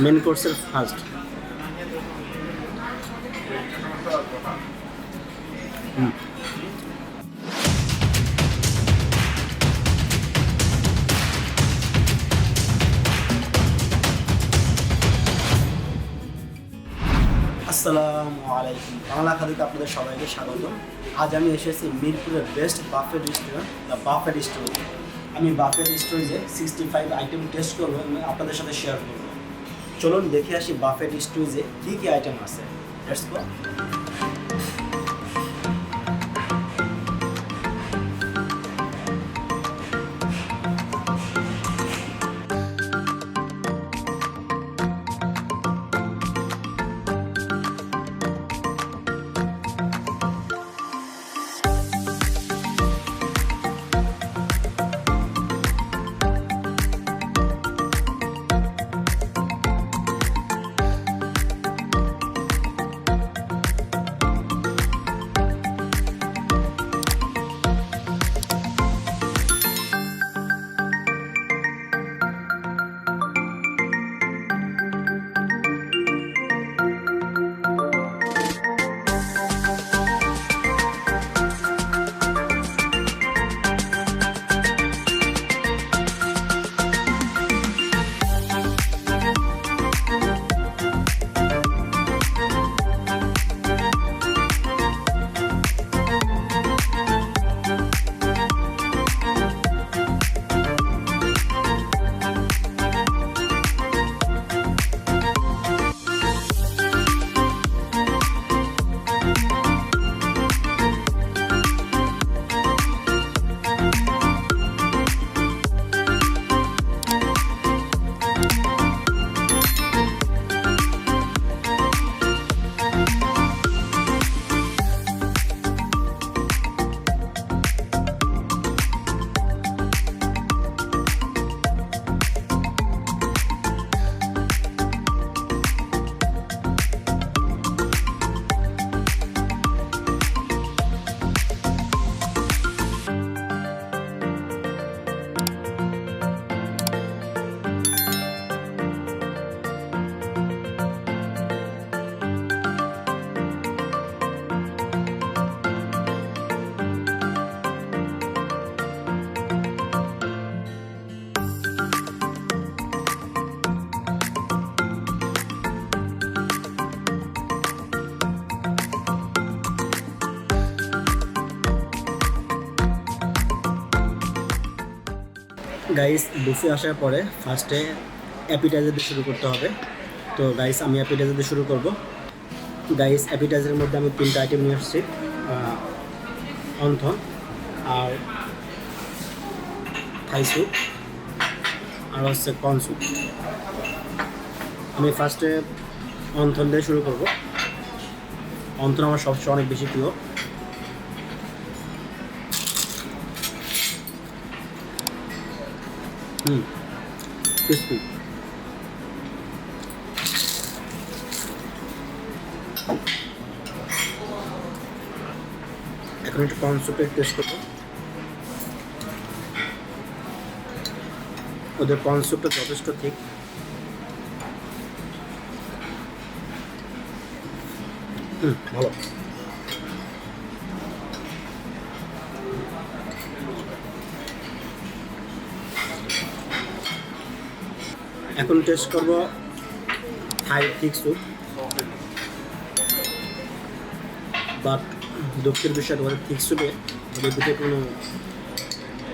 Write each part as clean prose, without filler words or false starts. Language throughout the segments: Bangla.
মেন কোর্সের ফার্স্ট। আসসালামু আলাইকুম, বাংলা খাদ্যতে আপনাদের সবাইকে স্বাগত। আজ আমি এসেছি মিরপুরের best buffet restaurant, the buffet story. আমি বাফেট স্টোরিজে 65 আইটেম টেস্ট করবো এবং আপনাদের সাথে শেয়ার করবো। চলুন দেখে আসি বাফেট স্টোরিজে কী কী আইটেম আছে। Let's go. গাইস, বুফে আসার পরে ফার্স্টে অ্যাপিটাইজার দিয়ে শুরু করতে হবে। তো গাইস, আমি অ্যাপিটাইজার দিয়ে শুরু করব। গাইস, অ্যাপিটাইজারের মধ্যে আমি 3টা আইটেম নিয়ে আসছি, অন্থন আর থাই স্যুপ আর হচ্ছে কর্ন স্যুপ। আমি ফার্স্টে অন্থন দিয়ে শুরু করব। অন্থন আমার সবচেয়ে অনেক বেশি প্রিয়। ক্রিসপি। এখন একটু কর্ন স্যুপের টেস্ট করবো। ওদের কর্ন স্যুপটা যথেষ্ট ঠিক। ভালো। এখন টেস্ট করব থাই থিক স্যুপ। বাট দুঃখের বিষয়, ওদের থিক স্যুপে ওদের ভিতরে কোনো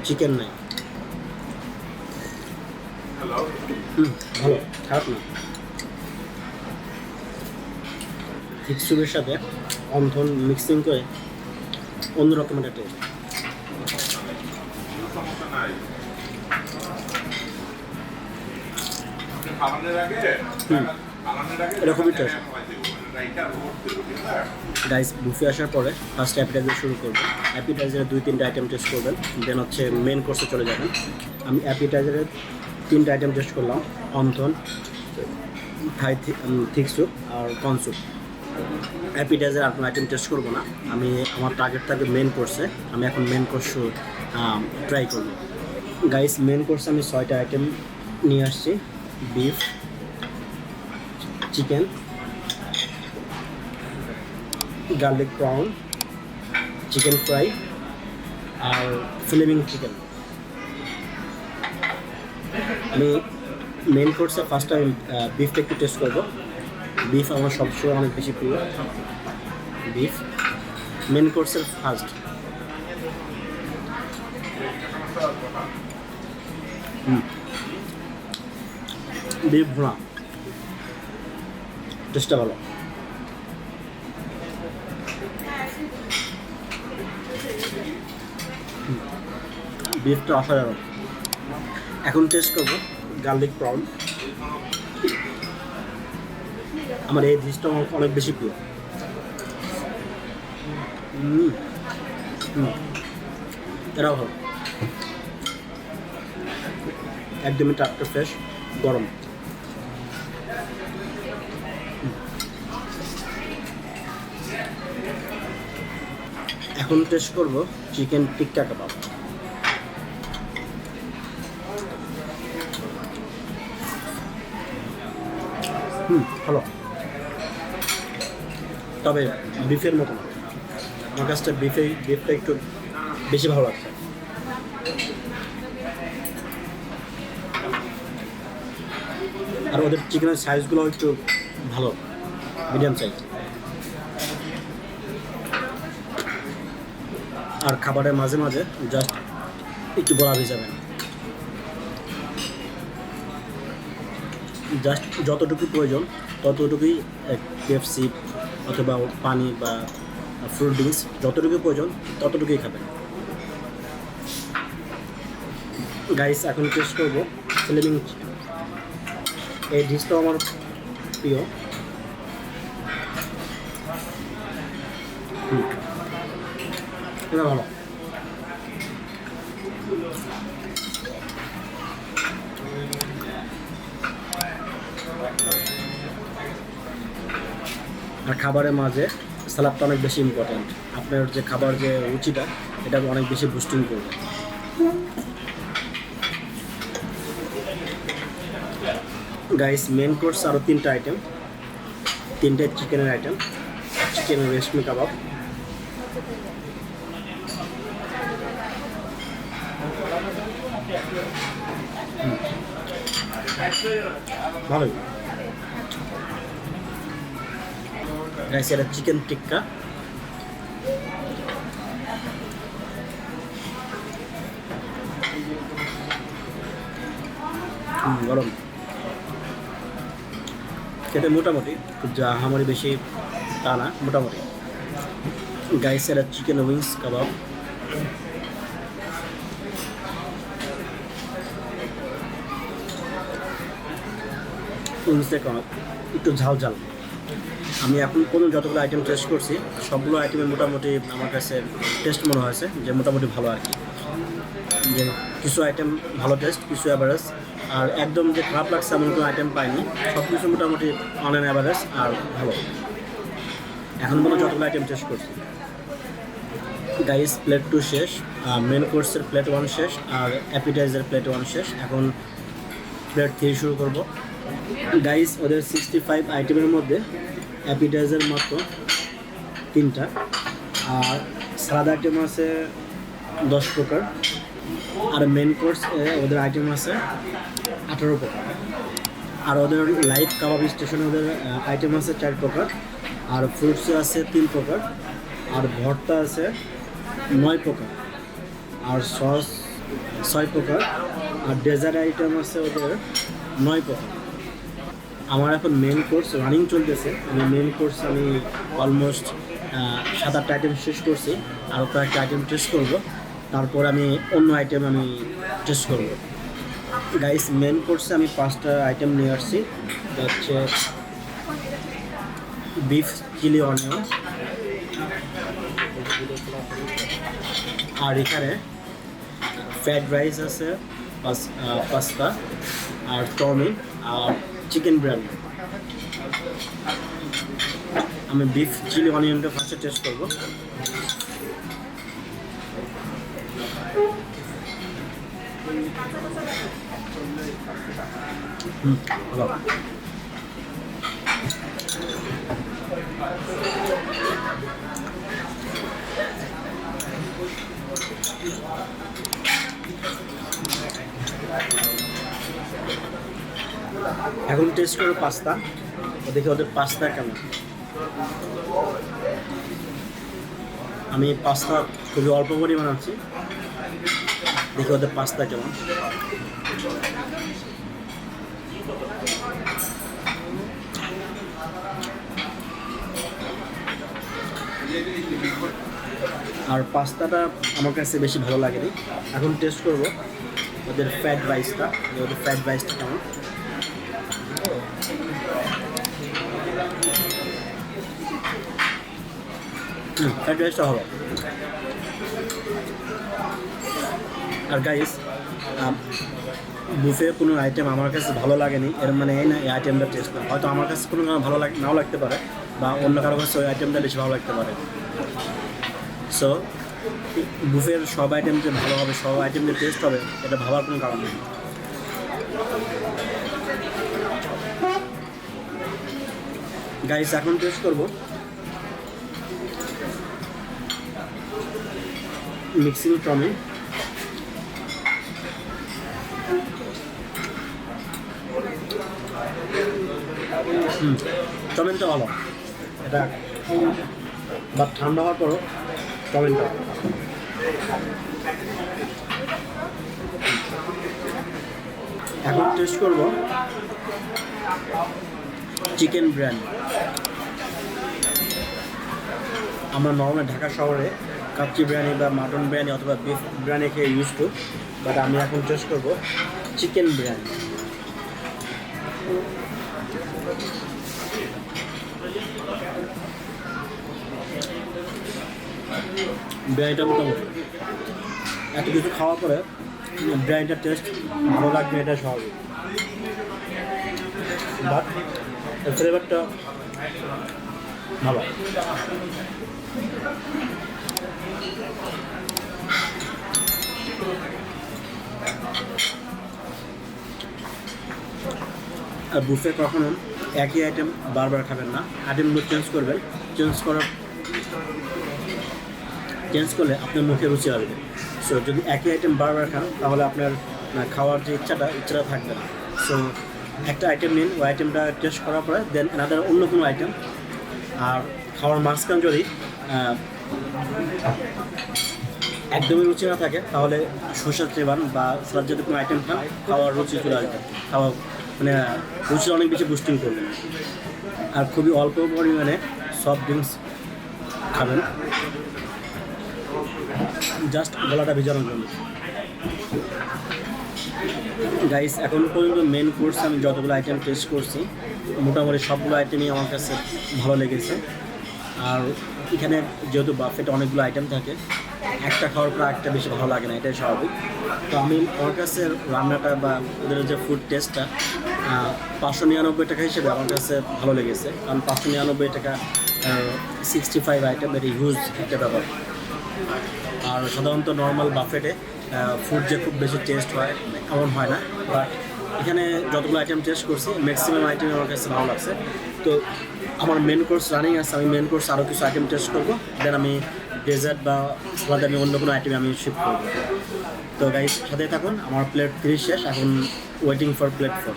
চিকেন নাই। ভালো, খারাপ না। থিক স্যুপের সাথে অন্থন মিক্সিং করে অন্যরকম একটা টেস্ট। এরকমই টেস্ট। গাইস, বুফে আসার পরে ফার্স্ট অ্যাপিটাইজার শুরু করবেন। অ্যাপিটাইজারে 2-3টা আইটেম টেস্ট করবেন, দেন হচ্ছে মেন কোর্সে চলে যাবেন। আমি অ্যাপিটাইজারের 3টা আইটেম টেস্ট করলাম, অন্থন, থাই থিক স্যুপ আর কর্ন স্যুপ। অ্যাপিটাইজার আর কোনো আইটেম টেস্ট করবো না। আমার টার্গেট থাকে মেন কোর্সে। আমি এখন মেন কোর্স ট্রাই করবো। গাইস, মেন কোর্সে আমি 6টা আইটেম নিয়ে আসছি। Beef, chicken, garlic brown, chicken fry আর ফ্লেমিং চিকেন। আমি মেন কোর্সে ফার্স্ট আমি বিফটা একটু টেস্ট করবো। বিফ আমার সবসময় অনেক বেশি প্রিয়। বিফ মেন কোর্সের ফার্স্ট। বিফ ভুনা, টেস্টটা ভালো। বিফটা অসাধারণ। এখন টেস্ট করবো গার্লিক ব্রাউন। আমার এই ডিশটা অনেক বেশি প্রিয়। এটাও ভালো, একদমই টাটকা ফ্রেশ গরম। এখন টেস্ট করব চিকেন টিক্কা কাবাব। ভালো, তবে বিফের মতো না। আমার কাছটা বিফটা একটু বেশি ভালো লাগছে। আর ওদের চিকেনের সাইজগুলো একটু ভালো, মিডিয়াম সাইজ। আর খাবারের মাঝে মাঝে জাস্ট একটু গলা ভেজাবে না, জাস্ট যতটুকু প্রয়োজন ততটুকুই কেএফসি অথবা পানি বা ফ্রুট ড্রিঙ্কস যতটুকু প্রয়োজন ততটুকুই খাবেন। গাইস এখন টেস্ট করবো ফ্লেমিং চিকেন। এই ডিশটাও আমার প্রিয়। এটা ভালো। আর খাবারের মাঝে সালাদটা অনেক বেশি ইম্পর্ট্যান্ট। আপনার যে খাবার যে রুচিটা এটা অনেক বেশি বুস্টিং করবে। গাইস মেন কোর্স আরও 3টা আইটেম, 3টে চিকেনের আইটেম। চিকেন রেশমি কাবাব, ভালোই। গাইস এটা চিকেন টিক্কা, গরম। খেতে মোটামুটি, যা আমারই বেশি তা না, মোটামুটি। গাইস এটা চিকেন উইংস কাবাব, উইংসটা কাবাব একটু ঝাল ঝাল। আমি এখন পর্যন্ত যতগুলো আইটেম টেস্ট করছি সবগুলো আইটেমে মোটামুটি আমার কাছে টেস্ট মনে হয়েছে যে মোটামুটি ভালো আর কি। যে কিছু আইটেম ভালো টেস্ট, কিছু অ্যাভারেজ, আর একদম যে খারাপ লাগছে এমন কোনো আইটেম পাইনি। সব কিছু মোটামুটি অন অ্যান অ্যাভারেজ আর ভালো। এখন পর্যন্ত যতগুলো আইটেম টেস্ট করছি। গাইস প্লেট 2 শেষ, মেন কোর্সের প্লেট 1 শেষ, আর অ্যাপিটাইজার প্লেট 1 শেষ। এখন প্লেট 3 শুরু করব। গাইস ওদের 65 আইটেমের মধ্যে অ্যাপিটাইজার মাত্র 3টা, আর সালাদ আইটেম আছে 10 প্রকার, আর মেন কোর্স ওদের আইটেম আছে 18 প্রকার। আর ওদের লাইভ কাবাব স্টেশনে ওদের আইটেম আছে 4 প্রকার, আর ফ্রুটসে আছে 3 প্রকার, আর ভর্তা আছে 9 প্রকার, আর সস 6 প্রকার, আর ডেজার্ট আইটেম আছে ওদের 9 প্রকার। আমার এখন মেন কোর্স রানিং চলতেছে। আমি মেন কোর্স আমি অলমোস্ট 7-8টা আইটেম শেষ করছি, আর কয়েকটা আইটেম টেস্ট করব, তারপর আমি অন্য আইটেম আমি টেস্ট করব। গাইস মেন কোর্সে আমি 5টা আইটেম নিয়ে আসছি। হচ্ছে বিফ চিলি অনিয়ন, আর এখানে ফ্রাইড রাইস আছে 5টা, আর চাউমিন, আর চিকেন বিরিয়ানি। আমি বিফ চিলি অনিয়নটা ফার্স্টে টেস্ট করবো। ভালো। এখন টেস্ট করবো পাস্তা, দেখি ওদের পাস্তা কেমন। আমি পাস্তা খুবই অল্প পরিমাণ আছি, দেখি ওদের পাস্তা কেমন। আর পাস্তাটা আমার কাছে বেশি ভালো লাগেনি। এখন টেস্ট করব ওদের ফ্রাইড রাইসটা, ওদের ফ্রাইড রাইসটা কেমন। ফ্রাইড রাইসটা হবে। আর গাইস, বুফে কোনো আইটেম আমার কাছে ভালো লাগেনি এর মানে এই না এই আইটেমটা টেস্ট না। হয়তো আমার কাছে কোনো ভালো নাও লাগতে পারে, বা অন্য কারো কাছে ওই আইটেমটা বেশি ভালো লাগতে পারে। সো বুফের সব আইটেম যে ভালো হবে, সব আইটেম যে টেস্ট হবে, এটা ভাবার কোনো কারণ নেই। গাইস, এখন টেস্ট করবো মিক্সিং টমি। চাউমিনটা ভালো, এটা বা ঠান্ডা হওয়ার পরও চাউমিনটা। এখন টেস্ট করব চিকেন বিরিয়ানি। আমরা নর্মাল ঢাকা শহরে কাচ্চি বিরিয়ানি বা মাটন বিরিয়ানি অথবা বিফ বিরিয়ানি খেয়ে ইউজ টু, বাট আমি এখন টেস্ট করব চিকেন বিরিয়ানি। বিরিয়ানিটা মোটামুটি, এত কিছু খাওয়ার পরে বিরিয়ানিটার টেস্ট ভালো লাগবে এটা স্বাভাবিক, বাট ফ্লেভারটা ভালো। আর বুফে কখনো একই আইটেম বারবার খাবেন না, আইটেমগুলো চেঞ্জ করবেন। চেঞ্জ করলে আপনার মুখে রুচি আসবে। সো যদি একই আইটেম বারবার খান তাহলে আপনার খাওয়ার যে ইচ্ছাটা থাকবে না। সো একটা আইটেম নিন, ওই আইটেমটা টেস্ট করার পরে দেন অ্যানাদার অন্য কোনো আইটেম। আর খাওয়ার মাঝখান যদি একদমই রুচি না থাকে তাহলে শসার চেবান বা সালাদ যদি কোনো আইটেম খান, খাওয়ার রুচি চলে আসবে, খাওয়া মানে রুচি অনেক বেশি বুস্টিং করবে। আর খুবই অল্প পরিমাণে সফট ড্রিঙ্কস খাবেন, জাস্ট গলাটা ভিজানোর জন্য। গাইস, এখন পর্যন্ত মেন কোর্স আমি যতগুলো আইটেম টেস্ট করছি, মোটামুটি সবগুলো আইটেমই আমার কাছে ভালো লেগেছে। আর এখানে যেহেতু বাফেটে অনেকগুলো আইটেম থাকে, একটা খাওয়ার পর একটা বেশি ভালো লাগে না, এটাই স্বাভাবিক। তো আমার কাছে রান্নাটা বা ওদের যে ফুড টেস্টটা 599 টাকা হিসেবে আমার কাছে ভালো লেগেছে। কারণ 599 টাকা 65 আইটেম, এটা হিউজ একটা ব্যাপার। আর সাধারণত নর্মাল বাফেটে ফুড যে খুব বেশি টেস্ট হয় এমন হয় না, বাট এখানে যতগুলো আইটেম টেস্ট করছি ম্যাক্সিমাম আইটেম আমার কাছে ভালো লাগছে। তো আমার মেন কোর্স রানিং আছে, আমি মেন কোর্স আরও কিছু আইটেম টেস্ট করবো, দেন আমি ডেজার্ট বা সালাদে আমি অন্য কোনো আইটেমে আমি শিফট করবো। তো গাইস, সাথে থাকুন। আমার প্লেট 3 শেষ, এখন ওয়েটিং ফর প্লেট 4।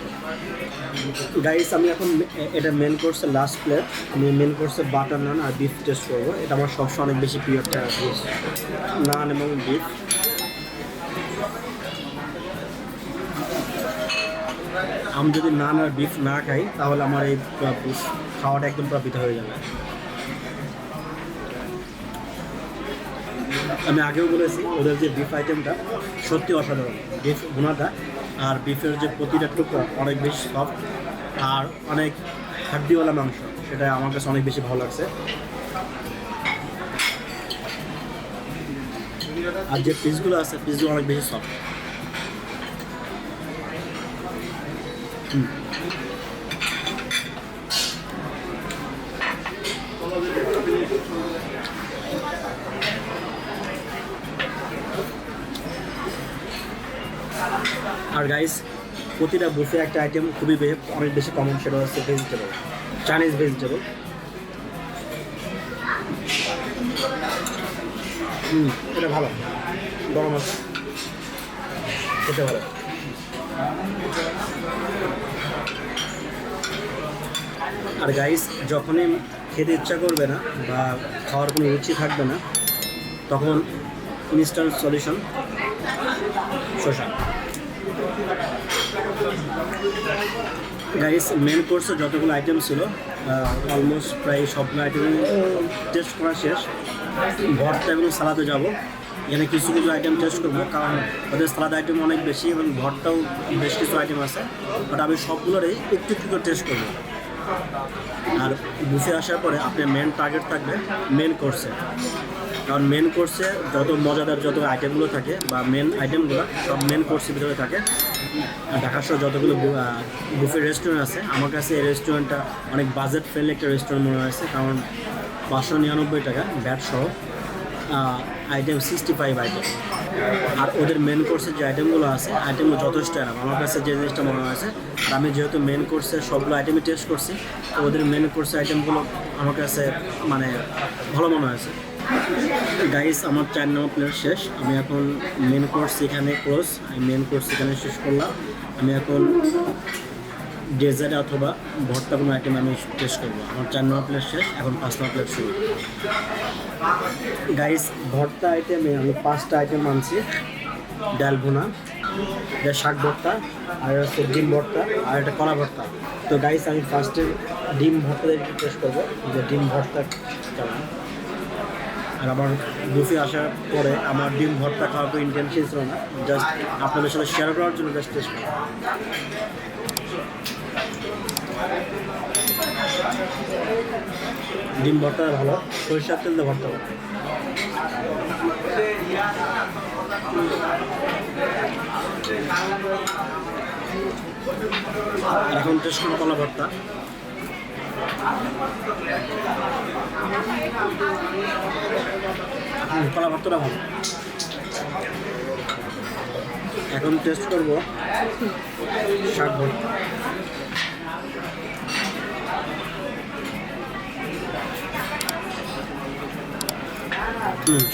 গাইস, আমি এখন এটা মেন কোর্সের লাস্ট প্লেট। আমি মেন কোর্সের বাটার নান আর বিফ টেস্ট করবো। এটা আমার সবসময় অনেক বেশি প্রিয় একটা ডিশ, নান এবং বিফ। আমি যদি নান আর বিফ না খাই তাহলে আমার এই খাওয়াটা একদম প্রফিট হয়ে যাবে। আমি আগেও বলেছি ওদের যে বিফ আইটেমটা সত্যি অসাধারণ। বিফ ভুনাটা আর বিফের যে প্রতিটা টুকরো অনেক বেশি সফট আর অনেক হাড্ডিওয়ালা মাংস, সেটা আমার কাছে অনেক বেশি ভালো লাগছে। আর যে পিসগুলো আছে, পিসগুলো অনেক বেশি সফট। আর গাইস, প্রতিটা বুফে একটা আইটেম খুবই অনেক বেশি কমন, সেটা হচ্ছে ভেজিটেবল, চাইনিজ ভেজিটেবল। এটা ভালো, গরম আছে, খেতে ভালো। আর গাইস, যখনই খেতে ইচ্ছা করবে না বা খাওয়ার কোনো রুচি থাকবে না, তখন ইনস্ট্যান্ট সলিউশন শসা। গাইস, মেন কোর্সে যতগুলো আইটেম ছিল অলমোস্ট প্রায় সবগুলো আইটেম টেস্ট করা শেষ। ভর্তা এবং সালাদে যাব, এখানে কিছু কিছু আইটেম টেস্ট করবো, কারণ ওদের সালাদ আইটেম অনেক বেশি এবং ভর্তাও বেশ কিছু আইটেম আছে, বাট আমি সবগুলোরই একটু একটু করে টেস্ট করবো। আর বুফে আসার পরে আপনার মেন টার্গেট থাকবে মেন কোর্সে, কারণ মেন কোর্সে যত মজাদার যত আইটেমগুলো থাকে বা মেন আইটেমগুলো সব মেন কোর্সের ভিতরে থাকে। ঢাকা শহর যতগুলো বুফে রেস্টুরেন্ট আছে, আমার কাছে এই রেস্টুরেন্টটা অনেক বাজেট ফ্রেন্ডলি একটা রেস্টুরেন্ট মনে হয়েছে, কারণ 599 টাকা ভ্যাট সহ আইটেম 65 আইটেম। আর ওদের মেন কোর্সের যে আইটেমগুলো আছে, আইটেমগুলো যথেষ্ট এরাম আমার কাছে যে জিনিসটা মনে হয়েছে। আর আমি যেহেতু মেন কোর্সের সবগুলো আইটেমই টেস্ট করছি, তো ওদের মেন কোর্সের আইটেমগুলো আমার কাছে মানে ভালো মনে হয়েছে। গাইস, আমার 4 নম্বর প্লেট শেষ। আমি এখন মেন কোর্স এখানে ক্লোজ, আমি মেন কোর্স এখানে শেষ করলাম। আমি এখন ডেজার্ট অথবা ভর্তা কোনো আইটেম আমি টেস্ট করবো। আমার 4 নম্বর প্লেট শেষ, এখন 5 নম্বর প্লেট শুরু। গাইস, ভর্তা আইটেমে আমি 5টা আইটেম আনছি। ডাল ভুনা, শাক ভর্তা, আর হচ্ছে ডিম ভর্তা, আর একটা কলা ভর্তা। তো গাইস, আমি ফার্স্টে ডিম ভর্তা একটু টেস্ট করবো যে ডিম ভর্তা কেমন। আর আমার বুফে আসার পরে আমার ডিম ভর্তা খাওয়ার তো ইন্টেনশন ছিল না, জাস্ট আপনাদের সাথে শেয়ার করার জন্য জাস্ট টেস্ট করা। ডিম ভর্তা ভালো, সরিষার তেল দিয়ে ভর্তা ভালো। এখন টেস্ট করবো কলা ভর্তা। কলা ভর্তাটা ভালো। এখন টেস্ট করবো শাক ভর্তা।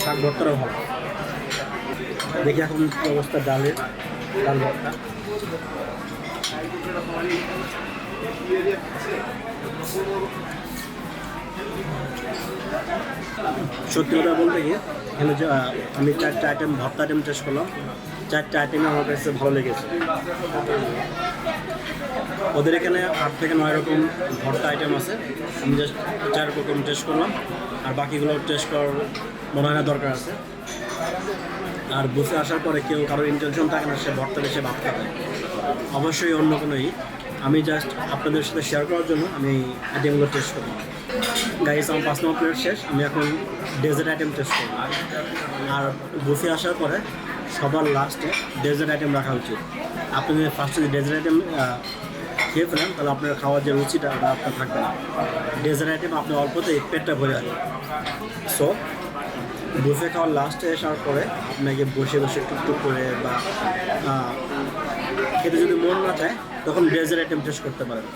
শাক ভর্তাটাও ভালো। দেখি এখন কি অবস্থা ডাল ভর্তা। সত্যি কথা বলতে কি, এখানে আমি 4টা আইটেম ভর্তা আইটেম টেস্ট করলাম, 4টা আইটেমে আমার কাছে ভালো লেগেছে। ওদের এখানে 8 থেকে 9 রকম ভর্তা আইটেম আছে, আমি জাস্ট 4 রকম টেস্ট করলাম, আর বাকিগুলো টেস্ট করার মনে হয় না দরকার আছে। আর বুফে আসার পরে কেউ কারোর ইন্টেনশন থাকে না সে ভর্তা বেশি ভাত খাবে, অবশ্যই অন্য কোনোই। আমি জাস্ট আপনাদের সাথে শেয়ার করার জন্য আমি আইটেমগুলো টেস্ট করলাম। গাইস, আমার 5 নম্বর প্লেট শেষ, আমি এখন ডেজার্ট আইটেম টেস্ট করব। আর বুফে আসার পরে সবার লাস্টে ডেজার্ট আইটেম রাখা উচিত। আপনি যদি ফার্স্টে ডেজার্ট আইটেম খেয়ে ফেলেন, তাহলে আপনার খাওয়ার যে রুচিটা আপনার থাকবে না। ডেজার্ট আইটেম আপনি অল্পতেই পেটটা ভরে যাবে। সো বুফে খাওয়ার লাস্টে আসার পরে আপনাকে বসে বসে টুকটুক করে বা খেতে যদি মন না চায়, তখন ডেজার্ট আইটেম টেস্ট করতে পারেন।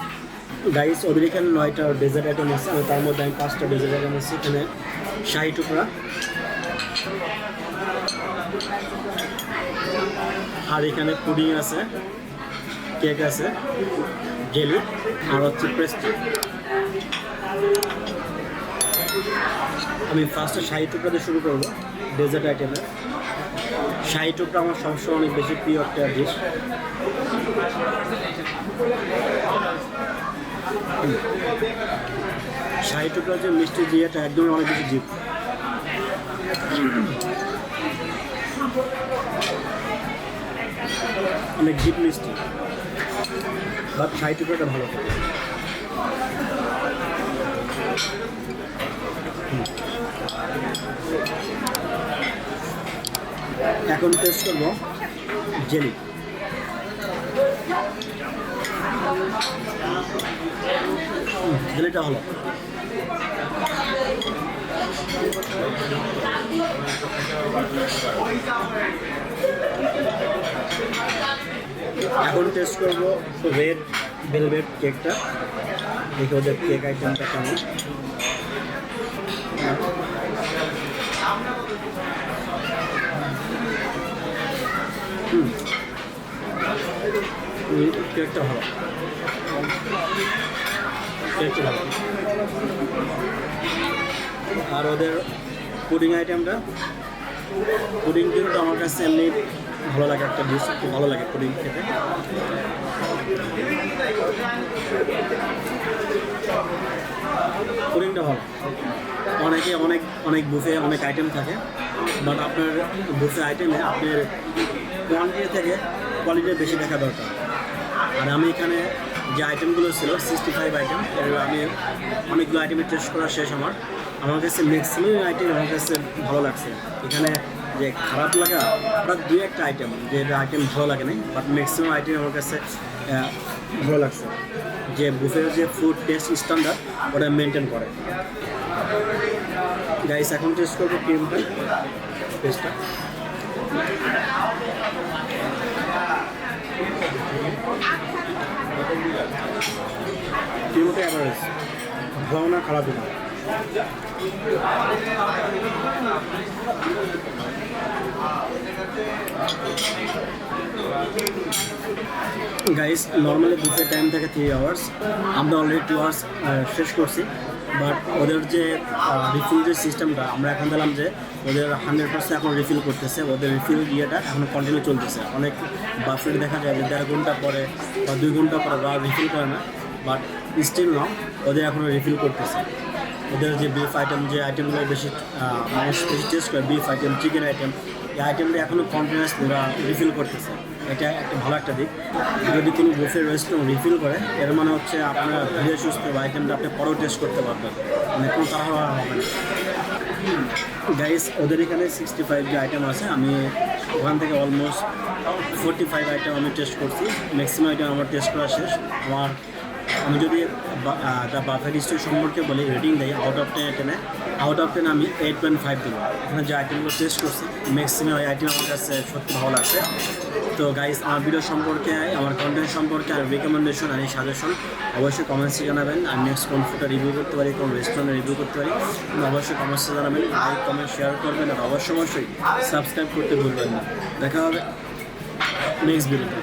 গাইস, ওদের এখানে 9টা ডেজার্ট আইটেম আছে, তার মধ্যে আমি 5টা ডেজার্ট আইটেম আছে। এখানে শাহি টুকরা, আর এখানে পুডিং আছে, কেক আছে, জেলি, আর হচ্ছে পেস্ট্রি। আমি ফার্স্টে শাহি টুকরা দিয়ে শুরু করবো ডেজার্ট আইটেমে। শাহি টুকরা আমার সবসময় অনেক বেশি প্রিয় একটা ডিশ। শাহি টুকরা যে মিষ্টি জিয়াটা একদমই অনেক বেশি ডিপ। অনেক ডিপ মিষ্টি, বাট শাহি টুকরাটা ভালো। এখন টেস্ট করবো জেলি। জেলিটা হলো এখন টেস্ট করবো রেড ভেলভেট কেকটা। দেখি ওদের কেক আইটেমটা কেমন। কেকটা ভালো। টেস্ট ভালো। আর ওদের পুডিং আইটেমটা, পুডিং কিন্তু আমার কাছে এমনি ভালো লাগে, একটা ডিশ খুব ভালো লাগে পুডিং খেতে। পুডিংটা ভালো। অনেকে অনেক বুফে অনেক আইটেম থাকে, বাট আপনার বুফে আইটেমে আপনার কোয়ান্টিটি থেকে কোয়ালিটি বেশি দেখা দরকার। আর আমি এখানে যে আইটেমগুলো ছিল 65 আইটেম, এর আমি অনেকগুলো আইটেমের টেস্ট করা শেষ। আমার কাছে ম্যাক্সিমাম আইটেম আমার কাছে ভালো লাগছে। এখানে যে খারাপ লাগা ওটা দুই একটা আইটেম, যে আইটেম ভালো লাগে নাই, বাট ম্যাক্সিমাম আইটেম আমার কাছে ভালো লাগছে। যে বুফের যে ফুড টেস্ট স্ট্যান্ডার্ড ওটা মেনটেন করে। গাইস এখন টেস্ট করবো ক্রিমটা, টেস্টটা। ক্রিমটা অ্যাভারেজ, ভালো না খারাপ না। গাইস নর্মালি বুফে টাইম থাকে 3 আওয়ার্স, আমরা অলরেডি 2 আওয়ার্স শেষ করছি। বাট ওদের যে রিফিল যে সিস্টেমটা, আমরা এখন দিলাম যে ওদের 100% এখন রিফিল করতেছে। ওদের রিফিল ইয়েটা এখন কন্টিনিউ চলতেছে। অনেক বাফেট দেখা যায় যে 1.5 ঘন্টা পরে বা 2 ঘন্টা পরে বা রিফিল করে না, বাট স্টিল নাও ওদের এখনও রিফিল করতেছে। ওদের যে বিফ আইটেম, যে আইটেমগুলো বেশি মানুষ বেশি টেস্ট করে, বিফ আইটেম, চিকেন আইটেম, এই আইটেমটা এখনও কন্টিনিউয়াসলি ওরা রিফিল করতেছে। এটা একটা ভালো একটা দিক। যদি কোনো বুফে রেস্টুরেন্ট রিফিল করে, এর মানে হচ্ছে আপনারা ধীরে সুস্থ আইটেমটা আপনি পরেও টেস্ট করতে পারবেন, মানে কোনো তাড়াহুড়া হবে না। গাইস ওদের এখানে 65 যে আইটেম আছে, আমি ওখান থেকে অলমোস্ট 45 আইটেম আমি টেস্ট করছি। ম্যাক্সিমাম আইটেম আমার টেস্ট করা শেষ। আমি যদি দ্য বাফেট স্টোর সম্পর্কে বলি, রেটিং দেয় আউট অফ 10 আমি 8.5 দেবো। এখানে যে আইটেমগুলো টেস্ট করছি ম্যাক্সিমাম ওই আইটেম আমার কাছে সত্যি ভালো লাগছে। তো গাইস আমার ভিডিও সম্পর্কে, আমার কন্টেন্ট সম্পর্কে আর রিকমেন্ডেশন আর সাজেশন অবশ্যই কমেন্টসে জানাবেন। আর নেক্সট কোন ফুডটা রিভিউ করতে পারি, কোন রেস্টুরেন্টে রিভিউ করতে পারি, অবশ্যই কমেন্টসে জানাবেন। লাইক কমেন্ট শেয়ার করবেন, আর অবশ্যই সাবস্ক্রাইব করতে ভুলবেন না। দেখা হবে নেক্সট ভিডিওতে।